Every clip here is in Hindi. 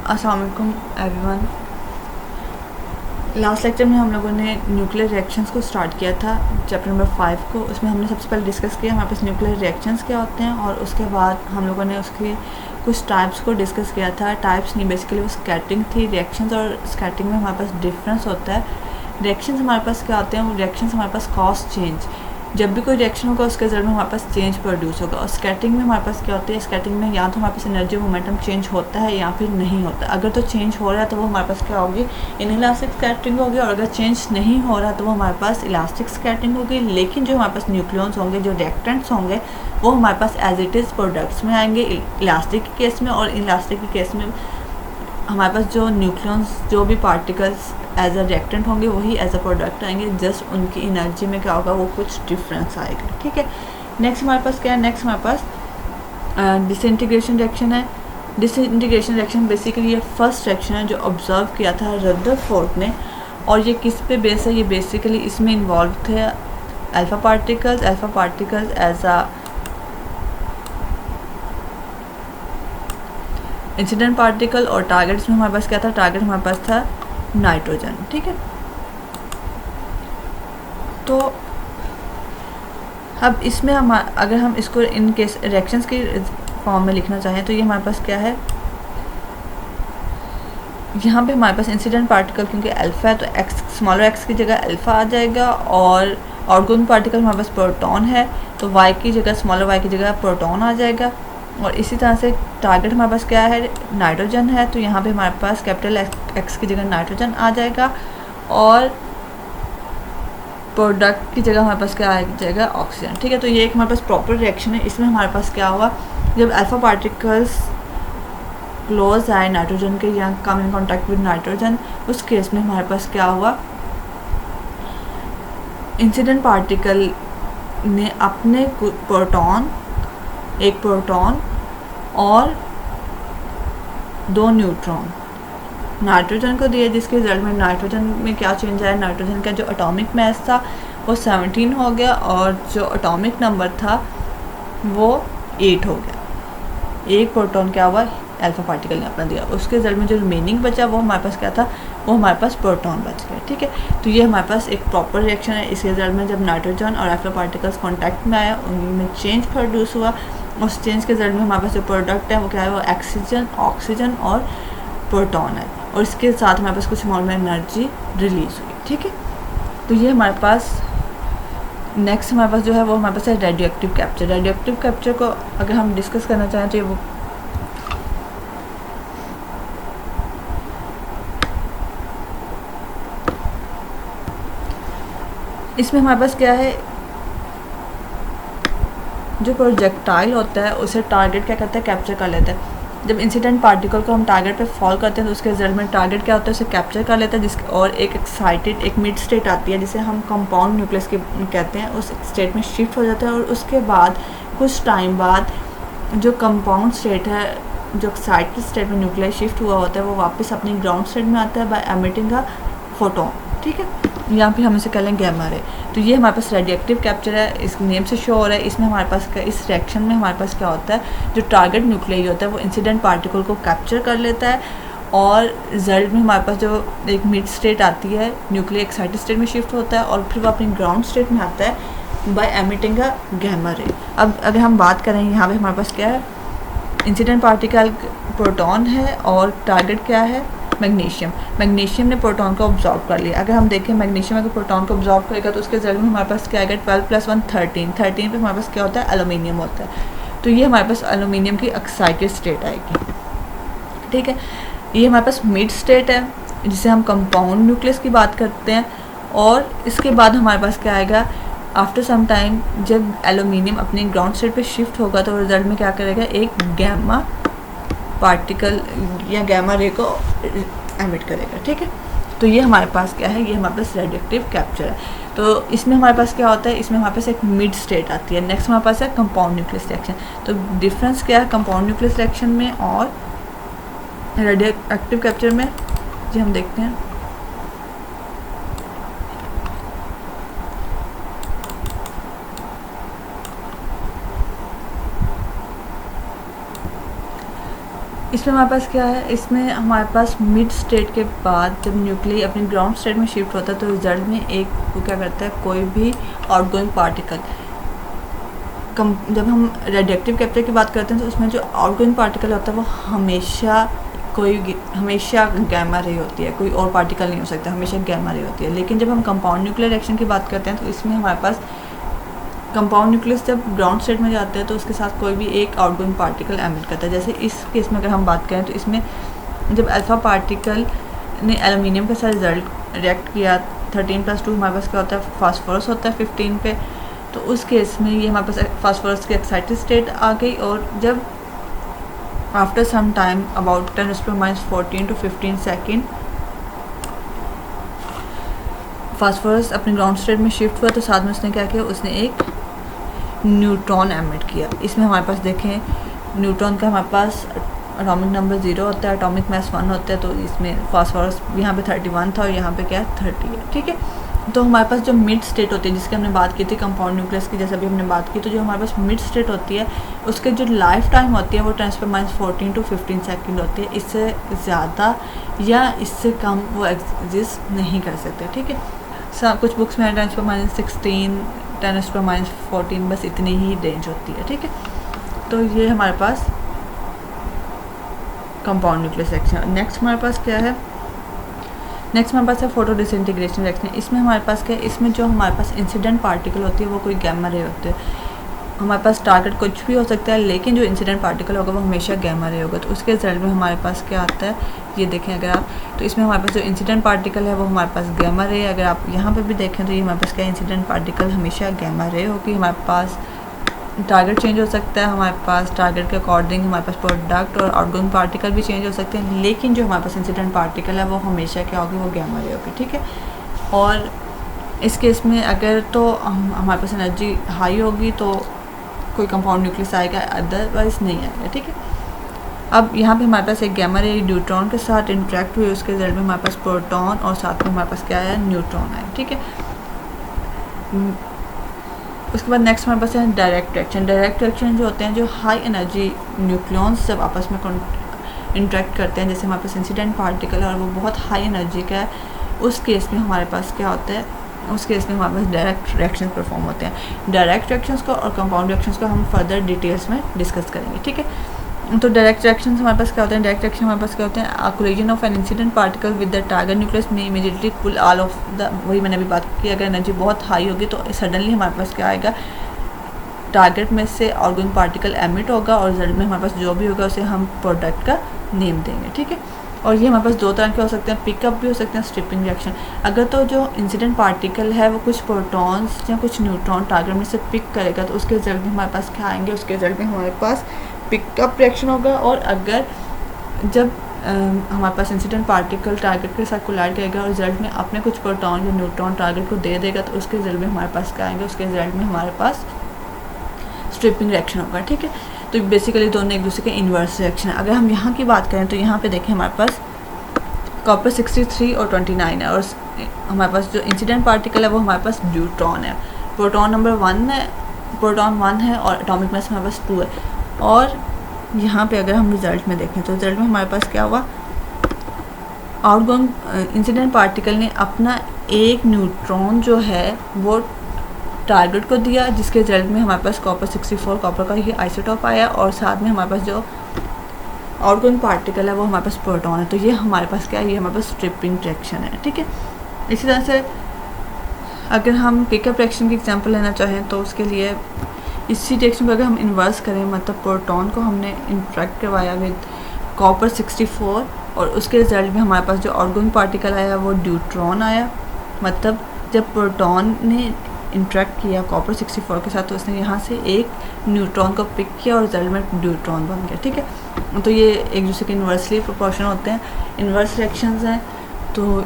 अस्सलाम वालेकुम एवरीवन। लास्ट लेक्चर में हम लोगों ने न्यूक्लियर रिएक्शंस को स्टार्ट किया था, चैप्टर नंबर 5 को। उसमें हमने सबसे पहले डिस्कस किया हमारे पास न्यूक्लियर रिएक्शंस क्या होते हैं, और उसके बाद हम लोगों ने उसके कुछ टाइप्स को डिस्कस किया था। टाइप्स नहीं, बेसिकली वो स्कैटरिंग थी। रिएक्शंस और स्कैटरिंग में हमारे पास डिफरेंस होता है। रिएक्शंस हमारे पास क्या होते हैं, वो रिएक्शंस हमारे पास कॉज चेंज, जब भी कोई रिएक्शन होगा उसके रिजल्ट में हमारे पास चेंज प्रोड्यूस होगा। और स्कैटरिंग में हमारे पास क्या होता है, स्कैटरिंग में या तो हमारे पास एनर्जी मोमेंटम चेंज होता है या फिर नहीं होता। अगर तो चेंज हो रहा है तो वो हमारे पास क्या होगी, इनइलास्टिक स्कैटरिंग होगी, और अगर चेंज नहीं हो रहा तो वो हमारे पास इलास्टिक स्कैटरिंग होगी। लेकिन जो हमारे पास न्यूक्लियॉन्स होंगे, जो रिएक्टेंट्स होंगे, वो हमारे पास एज इट इज़ प्रोडक्ट्स में आएंगे इलास्टिक के केस में, और इलास्टिक के केस में हमारे पास जो न्यूक्लियॉन्स, जो भी पार्टिकल्स एज अ रिएक्टेंट होंगे वही एज अ प्रोडक्ट आएंगे। जस्ट उनकी एनर्जी में क्या होगा, वो कुछ डिफरेंस आएगा। ठीक है, नेक्स्ट हमारे पास क्या है, नेक्स्ट हमारे पास डिसइंटीग्रेशन रिएक्शन है। डिसइंटीग्रेशन रिएक्शन बेसिकली ये फर्स्ट रिएक्शन है जो ऑब्जर्व किया था रदरफोर्ड ने, और ये किस पे बेस है, ये बेसिकली इसमें इन्वॉल्व थे alpha particles as a incident particle, और टारगेट्स में हमारे पास क्या था, टारगेट हमारे पास था नाइट्रोजन। ठीक है, तो अब इसमें हम अगर हम इसको इन केस रिएक्शंस की फॉर्म में लिखना चाहें तो ये हमारे पास क्या है, यहाँ पे हमारे पास इंसिडेंट पार्टिकल क्योंकि अल्फ़ा है तो एक्स, स्मॉलर एक्स की जगह अल्फ़ा आ जाएगा, और आउटगोइंग पार्टिकल हमारे पास प्रोटॉन है तो वाई की जगह, स्मॉलर वाई की जगह प्रोटॉन आ जाएगा। और इसी तरह से टारगेट हमारे पास क्या है, नाइट्रोजन है, तो यहाँ पे हमारे पास कैपिटल एक्स की जगह नाइट्रोजन आ जाएगा, और प्रोडक्ट की जगह हमारे पास क्या आ जाएगा, ऑक्सीजन। ठीक है, तो ये एक हमारे पास प्रॉपर रिएक्शन है। इसमें हमारे पास क्या हुआ, जब अल्फ़ा पार्टिकल्स क्लोज आए नाइट्रोजन के या कम इन कॉन्टैक्ट विद नाइट्रोजन, उस केस में हमारे पास क्या हुआ, इंसिडेंट पार्टिकल ने अपने एक प्रोटॉन और 2 न्यूट्रॉन नाइट्रोजन को दिए, जिसके रिजल्ट में नाइट्रोजन में क्या चेंज आया, नाइट्रोजन का जो एटॉमिक मास था वो 17 हो गया, और जो एटॉमिक नंबर था वो 8 हो गया। एक प्रोटॉन क्या हुआ, अल्फ़ा पार्टिकल ने अपना दिया, उसके रिजल्ट में जो रिमेनिंग बचा वो हमारे पास क्या था, वो हमारे पास प्रोटॉन बच गया। ठीक है, तो ये हमारे पास एक प्रॉपर रिएक्शन है। इसके रिजल्ट में जब नाइट्रोजन और अल्फ़ा पार्टिकल्स कॉन्टैक्ट में आया, उनमें चेंज प्रोड्यूस हुआ। उस चेंज के रिजल्ट में हमारे पास जो प्रोडक्ट है वो क्या है, वो ऑक्सीजन और प्रोटॉन है, और इसके साथ हमारे पास कुछ अमाउंट में एनर्जी रिलीज हुई। ठीक है, तो ये हमारे पास नेक्स्ट हमारे पास जो है वो हमारे पास है radio active capture. Radio active capture को अगर हम डिस्कस करना चाहें तो ये वो इसमें हमारे पास क्या है, जो प्रोजेक्टाइल होता है उसे टारगेट क्या करता है, कैप्चर कर लेता है। जब इंसिडेंट पार्टिकल को हम टारगेट पे फॉल करते हैं तो उसके रिजल्ट में टारगेट क्या होता है, उसे कैप्चर कर लेता है, जिसके और एक एक्साइटेड एक मिड स्टेट आती है जिसे हम कंपाउंड न्यूक्लियस के कहते हैं, उस स्टेट में शिफ्ट हो जाता है। और उसके बाद कुछ टाइम बाद जो कंपाउंड स्टेट है, जो एक्साइटेड स्टेट में न्यूक्लियस शिफ्ट हुआ होता है, वो वापस अपनी ग्राउंड स्टेट में आता है बाय एमिटिंग अ फोटोन। ठीक है, यहाँ पे हम इसे कह लेंगे गैमा रे। तो ये हमारे पास रेडियो एक्टिव कैप्चर है, इस नेम से शो हो रहा है। इसमें हमारे पास इस रिएक्शन में हमारे पास क्या होता है, जो टारगेट न्यूक्लियाई होता है वो इंसिडेंट पार्टिकल को कैप्चर कर लेता है, और रिजल्ट में हमारे पास जो एक मिड स्टेट आती है, न्यूक्लियर एक्साइटेड स्टेट में शिफ्ट होता है, और फिर वो अपनी ग्राउंड स्टेट में आता है बाय एमिटिंग अ गैमा रे। अब अगर हम बात करें यहाँ पे हमारे पास क्या है, इंसिडेंट पार्टिकल प्रोटॉन है, और टारगेट क्या है, मैग्नीशियम। मैग्नीशियम ने प्रोटॉन को ऑब्जॉर्व कर लिया। अगर हम देखें मैग्नीशियम अगर प्रोटॉन को ऑब्जॉर्व करेगा तो उसके रिजल्ट में हमारे पास क्या आएगा, 12 + 1 13 13 पे हमारे पास क्या होता है, एल्यूमिनियम होता है। तो ये हमारे पास एल्यूमिनियम की एक्साइटेड स्टेट आएगी। ठीक है, ये हमारे पास मिड स्टेट है जिसे हम कंपाउंड न्यूक्लियस की बात करते हैं। और इसके बाद हमारे पास क्या आएगा, आफ्टर सम टाइम जब एल्यूमिनियम अपनी ग्राउंड स्टेट पे शिफ्ट होगा तो रिजल्ट में क्या करेगा, एक गैमा पार्टिकल या गैमा रे को एमिट करेगा। ठीक है, तो ये हमारे पास क्या है, ये हमारे पास रेडियो एक्टिव कैप्चर है। तो इसमें हमारे पास क्या होता है, इसमें हमारे पास एक मिड स्टेट आती है। नेक्स्ट हमारे पास है कंपाउंड न्यूक्लियस रिएक्शन। तो डिफरेंस क्या है कंपाउंड न्यूक्लियस रिएक्शन में और रेडियो एक्टिव कैप्चर में, जी हम देखते हैं। इसमें हमारे पास क्या है, इसमें हमारे पास मिड स्टेट के बाद जब न्यूक्लियस अपने ग्राउंड स्टेट में शिफ्ट होता है तो रिजल्ट में एक वो क्या करता है, कोई भी आउटगोइंग पार्टिकल जब हम रेडिएक्टिव कैप्चर की बात करते हैं तो उसमें जो आउटगोइंग पार्टिकल होता है वो हमेशा गैमा रे होती है, कोई और पार्टिकल नहीं हो सकता, हमेशा गैमा रे होती है। लेकिन जब हम कंपाउंड न्यूक्लियर रिएक्शन की बात करते हैं तो इसमें हमारे पास कंपाउंड न्यूक्लियस जब ग्राउंड स्टेट में जाते हैं तो उसके साथ कोई भी एक आउटगोइंग पार्टिकल एमिट करता है। जैसे इस केस में अगर हम बात करें तो इसमें जब अल्फ़ा पार्टिकल ने एल्यूमिनियम के साथ रिजल्ट रिएक्ट किया 13+2 हमारे पास क्या होता है, फास्फोरस होता है 15 पे। तो उस केस में ये हमारे पास फास्फोरस की एक्साइटेड स्टेट आ गई और जब after some time about 10⁻14 to 15 second phosphorus अपने ग्राउंड स्टेट में शिफ्ट हुआ तो साथ में उसने क्या किया, उसने एक न्यूट्रॉन एमिट किया। इसमें हमारे पास देखें न्यूट्रॉन का हमारे पास एटॉमिक नंबर 0 होता है, एटॉमिक मास 1 होता है। तो इसमें फास्फोरस यहाँ पे 31 था और यहाँ पे क्या है 30 है, ठीक है। तो हमारे पास जो मिड स्टेट होती है जिसकी हमने बात की थी कंपाउंड न्यूक्लियस की, जैसे अभी हमने बात की, तो जो हमारे पास मिड स्टेट होती है उसके जो लाइफ टाइम होती है वो 10⁻14 to 15 सेकेंड होती है। इससे ज़्यादा या इससे कम वो एग्जिस्ट नहीं कर सकते, ठीक है। कुछ बुक्स में 10⁻16 10⁻14 बस इतनी ही रेंज होती है, ठीक है। तो ये हमारे पास कंपाउंड न्यूक्लियर रिएक्शन। नेक्स्ट हमारे पास क्या है, नेक्स्ट हमारे पास है फोटो डिसइंटीग्रेशन रिएक्शन। इसमें हमारे पास क्या है, इसमें जो हमारे पास इंसिडेंट पार्टिकल होती है वो कोई गैमा रे होते हैं। हमारे पास टारगेट कुछ भी हो सकता है लेकिन जो इंसिडेंट पार्टिकल होगा वो हमेशा गैमा रे होगा। तो उसके रिजल्ट में हमारे पास क्या आता है, ये देखें अगर आप, तो इसमें हमारे पास जो इंसिडेंट पार्टिकल है वो हमारे पास गैमा रे है। अगर आप यहाँ पे भी देखें तो ये हमारे पास क्या इंसिडेंट पार्टिकल हमेशा गैमा रे होगी। हमारे पास टारगेट चेंज हो सकता है, हमारे पास टारगेट के अकॉर्डिंग हमारे पास प्रोडक्ट और आउटगोइंग पार्टिकल भी चेंज हो सकते हैं, लेकिन जो हमारे पास इंसिडेंट पार्टिकल है वो हमेशा क्या होगी, वो गैमा रे होगी, ठीक है। और इस केस में अगर तो हमारे पास एनर्जी हाई होगी तो कोई कंपाउंड न्यूक्लियस आएगा, अदरवाइज नहीं आएगा, ठीक है। अब यहाँ पे हमारे पास एक गैमा रे न्यूट्रॉन के साथ इंटरेक्ट हुई, उसके रिजल्ट में हमारे पास प्रोटॉन और साथ में हमारे पास क्या है, न्यूट्रॉन आए, ठीक है। उसके बाद नेक्स्ट हमारे पास है डायरेक्ट रिएक्शन। डायरेक्ट रिएक्शन जो होते हैं, जो हाई एनर्जी न्यूक्लियॉन्स जब आपस में इंटरेक्ट करते हैं, जैसे हमारे पास इंसिडेंट पार्टिकल है और वो बहुत हाई एनर्जी का है, उस केस में हमारे पास क्या होता है, उस केस में हमारे पास डायरेक्ट रिएक्शन परफॉर्म होते हैं। डायरेक्ट रिएक्शंस को और कंपाउंड रिएक्शंस को हम फर्दर डिटेल्स में डिस्कस करेंगे, ठीक है। तो डायरेक्ट रिएक्शंस हमारे पास क्या होते हैं, डायरेक्ट रिएक्शन हमारे पास क्या होते हैं, collision of an incident particle with the target nucleus में immediately pull all of the, वही मैंने अभी बात की, अगर एनर्जी बहुत हाई होगी तो सडनली हमारे पास क्या आएगा, टारगेट में से आउटगोइंग पार्टिकल एमिट होगा और रिजल्ट में हमारे पास जो भी होगा उसे हम प्रोडक्ट का नेम देंगे, ठीक है। और ये हमारे पास दो तरह के हो सकते हैं, पिकअप भी हो सकते हैं, स्ट्रिपिंग रिएक्शन। अगर तो जो इंसिडेंट पार्टिकल है वो कुछ प्रोटॉन्स या कुछ न्यूट्रॉन टारगेट में से पिक करेगा तो उसके रिजल्ट में हमारे पास क्या आएंगे, उसके रिजल्ट में हमारे पास पिकअप रिएक्शन होगा। और अगर जब हमारे पास इंसिडेंट पार्टिकल टारगेट के साथ कोलाइड करेगा और रिजल्ट में अपने कुछ प्रोटॉन या न्यूट्रॉन टारगेट को दे देगा तो उसके रिजल्ट में हमारे पास क्या आएंगे, उसके रिजल्ट में हमारे पास स्ट्रिपिंग रिएक्शन होगा, ठीक है। तो बेसिकली दोनों एक दूसरे के इन्वर्स रिएक्शन है। अगर हम यहाँ की बात करें तो यहाँ पे देखें हमारे पास कॉपर 63 और 29 है और हमारे पास जो इंसिडेंट पार्टिकल है वो हमारे पास न्यूट्रॉन है, प्रोटॉन नंबर 1 है, प्रोटॉन 1 है और एटॉमिक मास हमारे पास 2 है। और यहाँ पे अगर हम रिजल्ट में देखें तो रिजल्ट में हमारे पास क्या हुआ, आउटगोइंग इंसिडेंट पार्टिकल ने अपना एक न्यूट्रॉन जो है वो टारगेट को दिया, जिसके रिजल्ट में हमारे पास कॉपर 64 कॉपर का ही आइसोटॉप आया और साथ में हमारे पास जो आउटगोइंग पार्टिकल है वो हमारे पास प्रोटॉन है। तो ये हमारे पास क्या है, ये हमारे पास स्ट्रिपिंग रिएक्शन है, ठीक है। इसी तरह से अगर हम पिकअप रिएक्शन की एग्जांपल लेना चाहें तो उसके लिए इसी रिएक्शन को अगर हम इन्वर्स करें, मतलब प्रोटॉन को हमने इंटरेक्ट करवाया विद कॉपर 64 और उसके रिजल्ट में हमारे पास जो आउटगोइंग पार्टिकल आया वो न्यूट्रॉन आया। मतलब जब प्रोटॉन ने इंटरेक्ट किया कॉपर 64 के साथ तो उसने यहाँ से एक न्यूट्रॉन को पिक किया और रिजल्ट में न्यूट्रॉन बन गया, ठीक है। तो ये एक दूसरे के इन्वर्सली प्रोपोर्शनल होते हैं, इन्वर्स रिएक्शंस हैं। तो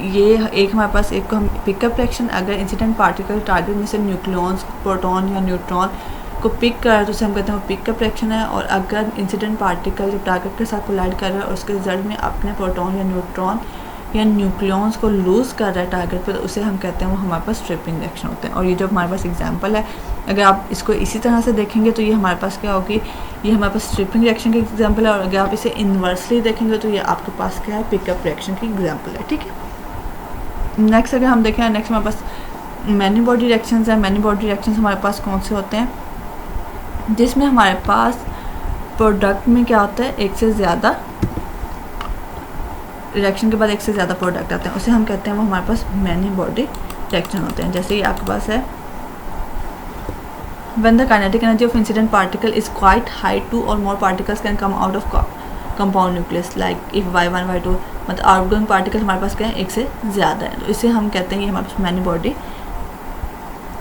ये एक हमारे पास एक को हम पिकअप रिएक्शन, अगर इंसिडेंट पार्टिकल टारगेट में से न्यूक्लियॉन्स प्रोटॉन या न्यूट्रॉन को पिक कर रहा है तो उसे हम कहते हैं पिकअप रिएक्शन है। और अगर इंसिडेंट पार्टिकल जब टारगेट के साथ कोलाइड कर रहा है और उसके रिजल्ट में अपने प्रोटॉन या न्यूट्रॉन या न्यूक्लियॉन्स को लूज़ कर रहा है टारगेट पे, तो उसे हम कहते हैं वो हमारे पास ट्रिपिंग रिएक्शन होते हैं। और ये जो हमारे पास एग्जांपल है, अगर आप इसको इसी तरह से देखेंगे तो ये हमारे पास क्या होगी, ये हमारे पास ट्रिपिंग रिएक्शन की एग्जांपल है। और अगर आप इसे इन्वर्सली देखेंगे तो ये आपके पास क्या है, पिकअप रिएक्शन की एग्जांपल है, ठीक है। नेक्स्ट अगर हम देखें, नेक्स्ट हमारे पास मैनी बॉडी रिएक्शंस है। मैनी बॉडी रिएक्शंस हमारे पास कौन से होते हैं, जिसमें हमारे पास प्रोडक्ट में क्या होता है, एक से ज़्यादा रिएक्शन के बाद एक से ज़्यादा प्रोडक्ट आते हैं, उसे हम कहते हैं वो हमारे पास मैनी बॉडी रिएक्शन होते हैं। जैसे ये आपके पास है, when the kinetic energy of incident particle is quite high, 2 or more particles can come out of compound nucleus, like if y1 y2, मतलब आउटगोइंग पार्टिकल हमारे पास क्या है, एक से ज़्यादा है, तो इसे हम कहते हैं ये हमारे पास मैनी बॉडी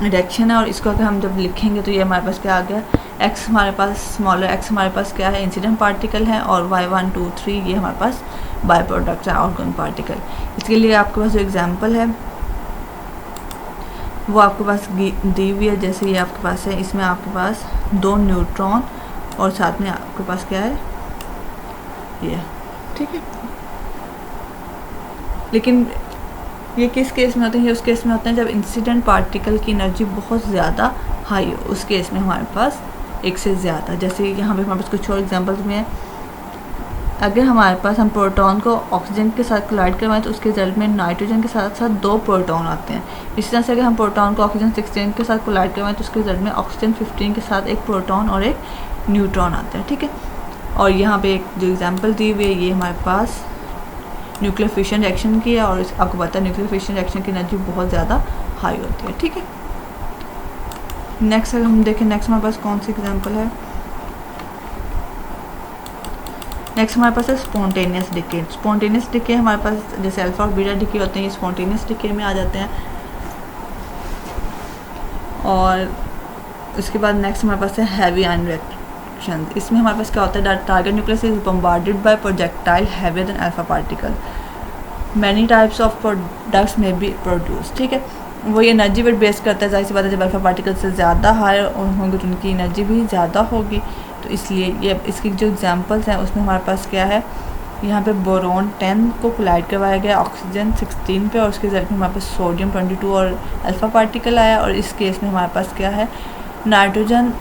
रिएक्शन है। और इसको अगर हम जब लिखेंगे तो ये हमारे पास क्या आ गया, x हमारे पास स्मॉलर x हमारे पास क्या है, इंसिडेंट पार्टिकल है, और y1 2 3 ये हमारे पास बाय प्रोडक्ट है, आउटगोइंग पार्टिकल। इसके लिए आपके पास जो एग्जांपल है वो आपके पास दी हुई है। जैसे ये आपके पास है, इसमें आपके पास 2 न्यूट्रॉन और साथ में आपके पास क्या है, ये, ठीक है। लेकिन ये किस केस में होते हैं, ये उस केस में होते हैं जब इंसिडेंट पार्टिकल की एनर्जी बहुत ज़्यादा हाई हो, उस केस में हमारे पास एक से ज़्यादा। जैसे यहाँ पे हमारे पास कुछ और एग्जांपल्स में है, अगर हमारे पास हम प्रोटॉन को ऑक्सीजन के साथ कोलाइड करवाएं तो उसके रिजल्ट में नाइट्रोजन के साथ साथ 2 प्रोटॉन आते हैं। इसी तरह से अगर हम प्रोटॉन को ऑक्सीजन 16 के साथ कोलाइड करवाएं तो उसके रिजल्ट में ऑक्सीजन 15 के साथ एक प्रोटॉन और एक न्यूट्रॉन आते हैं, ठीक है। और यहाँ पे एक जो एग्जांपल दी हुई है, ये हमारे पास न्यूक्लियर फिशन रिएक्शन की है, और आपको पता है न्यूक्लियर फिशन रिएक्शन की एनर्जी बहुत ज़्यादा हाई होती है, ठीक है। नेक्स्ट अगर हम देखें, नेक्स्ट हमारे पास कौन सी एग्जांपल है, नेक्स्ट हमारे पास है स्पॉन्टेनियस डिके। स्पॉन्टेनियस डिके हमारे पास जैसे अल्फा और बीटा डिके होते हैं, ये स्पॉन्टेनियस डिके में आ जाते हैं। और उसके बाद नेक्स्ट हमारे पास है हैवी आयन रिएक्शन। इसमें हमारे पास क्या होता है, target nucleus is bombarded by projectile heavier than alpha particle, many types of products में बी प्रोड्यूस, ठीक है। वो ये एनर्जी पर बेस करता है, जाहिर सी बात है जब अल्फा पार्टिकल से ज़्यादा हाई होंगे तो उनकी एनर्जी भी ज़्यादा होगी, तो इसलिए ये इसकी जो एग्जांपल्स हैं उसमें हमारे पास क्या है, यहाँ पे बोरॉन 10 को कोलाइड करवाया गया ऑक्सीजन 16 पे, और उसके रिजल्ट में हमारे पास सोडियम 22 और अल्फ़ा पार्टिकल आया। और इस केस में हमारे पास क्या है, नाइट्रोजन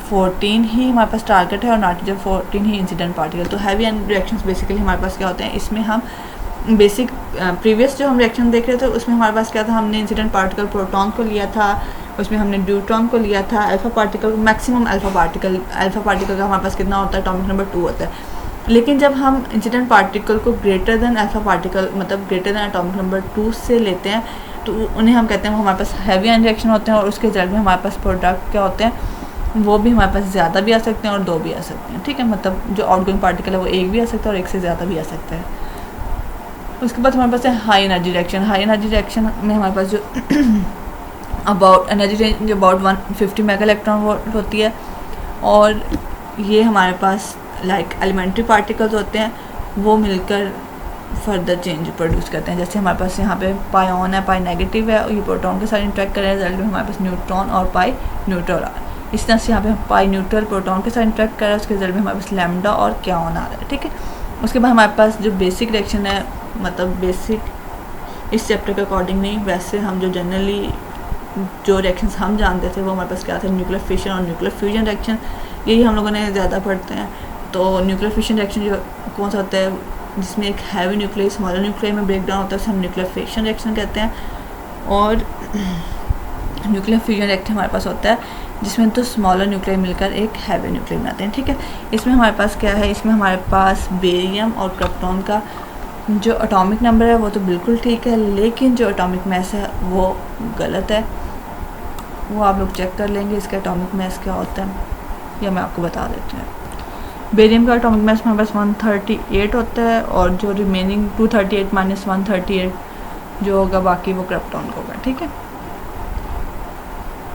14 ही हमारे पास टारगेट है और नाइट्रोजन 14 ही इंसिडेंट पार्टिकल। तो हैवी आयन रिएक्शंस बेसिकली हमारे पास क्या होते हैं, इसमें हम बेसिक प्रीवियस जो हम रिएक्शन देख रहे थे उसमें हमारे पास क्या था, हमने इंसिडेंट पार्टिकल प्रोटॉन को लिया था, उसमें हमने न्यूट्रॉन को लिया था, alpha particle maximum alpha particle का हमारे पास कितना होता है, एटॉमिक नंबर 2 होता है। लेकिन जब हम इंसिडेंट पार्टिकल को ग्रेटर देन अल्फा पार्टिकल मतलब ग्रेटर देन एटॉमिक नंबर 2 से लेते हैं तो उन्हें हम कहते हैं वो हमारे पास हैवी आयन रिएक्शन होते हैं, और उसके रिजल्ट में हमारे पास प्रोडक्ट क्या होते हैं, वो भी हमारे पास ज़्यादा भी आ सकते हैं और 2 भी आ सकते हैं, ठीक है। मतलब जो आउटगोइंग पार्टिकल है वो 1 भी आ सकता है और 1 से ज़्यादा भी आ सकता है। उसके बाद हमारे पास है high energy reaction. High energy reaction में हमारे पास जो about energy range about 150 mega electron volt होती है, और ये हमारे पास लाइक एलिमेंट्री पार्टिकल्स होते हैं, वो मिलकर फर्दर चेंज प्रोड्यूस करते हैं। जैसे हमारे पास यहाँ पे पाई ऑन है, पाई नेगेटिव है, और ये प्रोटॉन के साथ इंटरेक्ट कर रहे हैं, रिजल्ट में हमारे पास न्यूट्रॉन और पाई न्यूट्रल। इस तरह से यहाँ पे पाई न्यूट्रल प्रोटॉन के साथ इंटरेक्ट कर रहा है, उसके रिजल्ट में हमारे पास लैम्डा और क्यान आ रहा है, ठीक है। उसके बाद हमारे पास जो बेसिक रिएक्शन है, मतलब बेसिक इस चैप्टर के अकॉर्डिंग नहीं, वैसे हम जो जनरली जो रिएक्शंस हम जानते थे वो हमारे पास क्या थे, न्यूक्लियर फिशन और न्यूक्लियर फ्यूजन रिएक्शन, यही हम लोगों ने ज़्यादा पढ़ते हैं। तो न्यूक्लियर फिशन रिएक्शन जो कौन सा होता है, जिसमें एक हैवी न्यूक्लियर स्मॉलर न्यूक्लियर में ब्रेक डाउन होता है, उसे हम न्यूक्लियर फिशन रिएक्शन कहते हैं। और न्यूक्लियर फ्यूजन रिएक्शन हमारे पास होता है जिसमें तो स्मॉलर न्यूक्लियर मिलकर एक हैवी न्यूक्लियर बनाते हैं, ठीक है। इसमें हमारे पास क्या है, इसमें हमारे पास बेरियम और क्रिप्टॉन का जो एटॉमिक नंबर है वो तो बिल्कुल ठीक है, लेकिन जो एटॉमिक मास है वो गलत है। वो आप लोग चेक कर लेंगे इसका एटॉमिक मास क्या होता है, या मैं आपको बता देती हूँ। बेरियम का एटॉमिक मास हमारे पास 138 होता है, और जो रिमेनिंग 238 माइनस 138 जो होगा बाकी वो क्रिप्टॉन का होगा, ठीक है।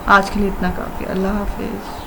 आज के लिए इतना काफ़ी, अल्लाह हाफिज़।